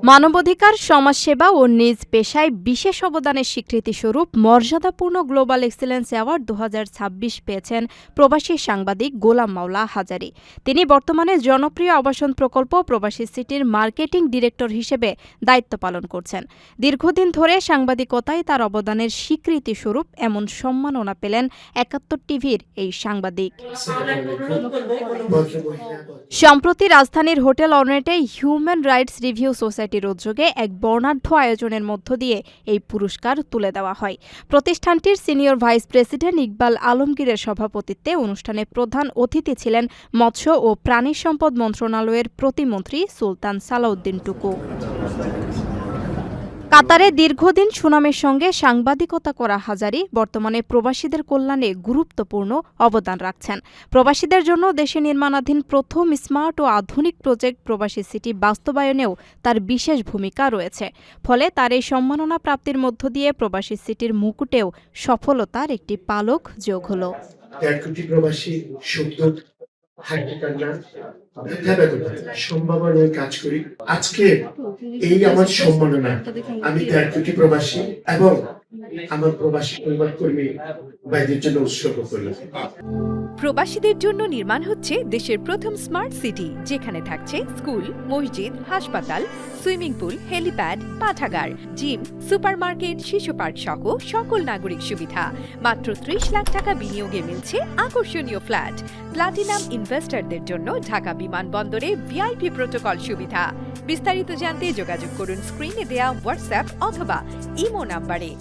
মানবাধিকার, সমাজসেবা ও নিজ পেশায় বিশেষ অবদানের স্বীকৃতিস্বরূপ মর্যাদাপূর্ণ গ্লোবাল এক্সিলেন্স অ্যাওয়ার্ড ২০২৬ পেয়েছেন প্রবাসী সাংবাদিক গোলাম মাওলা হাজারী। তিনি বর্তমানে জনপ্রিয় আবাসন প্রকল্প প্রবাসী সিটির মার্কেটিং ডিরেক্টর হিসেবে দায়িত্ব পালন করছেন। দীর্ঘদিন ধরে সাংবাদিকতায় তার অবদানের স্বীকৃতিস্বরূপ এমন সম্মাননা পেলেন ৭১ টিভির এই সাংবাদিক। সম্প্রতি রাজধানীর হোটেল অর্নেটে হিউম্যান রাইটস রিভিউ সোসাইটির উদ্যোগে এক বর্ণাঢ্য আয়োজনের মধ্য দিয়ে এই পুরস্কার তুলে দেওয়া হয়। প্রতিষ্ঠানটির সিনিয়র ভাইস প্রেসিডেন্ট ইকবাল আলমগীরের সভাপতিত্বে অনুষ্ঠানে প্রধান অতিথি ছিলেন মৎস্য ও প্রাণী সম্পদ মন্ত্রণালয়ের প্রতিমন্ত্রী সুলতান সালাউদ্দিন টুকু। কাতারে দীর্ঘদিন সুনামের সঙ্গে সাংবাদিকতা করা হাজারী বর্তমানে প্রবাসীদের কল্যাণে গুরুত্বপূর্ণ অবদান রাখছেন। প্রবাসীদের জন্য দেশে নির্মাণাধীন প্রথম স্মার্ট ও আধুনিক প্রজেক্ট প্রবাসী সিটি বাস্তবায়নেও তার বিশেষ ভূমিকা রয়েছে। ফলে তার এই সম্মাননা প্রাপ্তির মধ্য দিয়ে প্রবাসী সিটির মুকুটেও সফলতার একটি পালক যোগ হল। ১.৫ কোটি প্রবাসী সুখ-দুঃখ, হাসি-কান্না, ব্যথা-বেদনা সম্ভাবনায় কাজ করি। আজকে এই আমার সম্মাননা আমি ১.৫ কোটি প্রবাসী এবং আমার প্রবাসী সংবাদকর্মী ভাইদের জন্য উৎসর্গ করলাম। প্রবাসীদের জন্য নির্মাণ হচ্ছে দেশের প্রথম স্মার্ট সিটি, যেখানে থাকছে স্কুল, মসজিদ, হাসপাতাল, সুইমিং পুল, হেলিপ্যাড, পাঠাগার, জিম, সুপারমার্কেট, শিশু পার্ক সহ সকল নাগরিক সুবিধা। মাত্র ৩০ লাখ টাকা বিনিয়োগে মিলছে আকর্ষণীয় ফ্ল্যাট। প্লাটিনাম ইনভেস্টরদের জন্য ঢাকা বিমানবন্দরে ভিআইপি প্রোটোকল সুবিধা। বিস্তারিত জানতে যোগাযোগ করুন স্ক্রিনে দেয়া হোয়াটসঅ্যাপ অথবা ইমো নাম্বারে।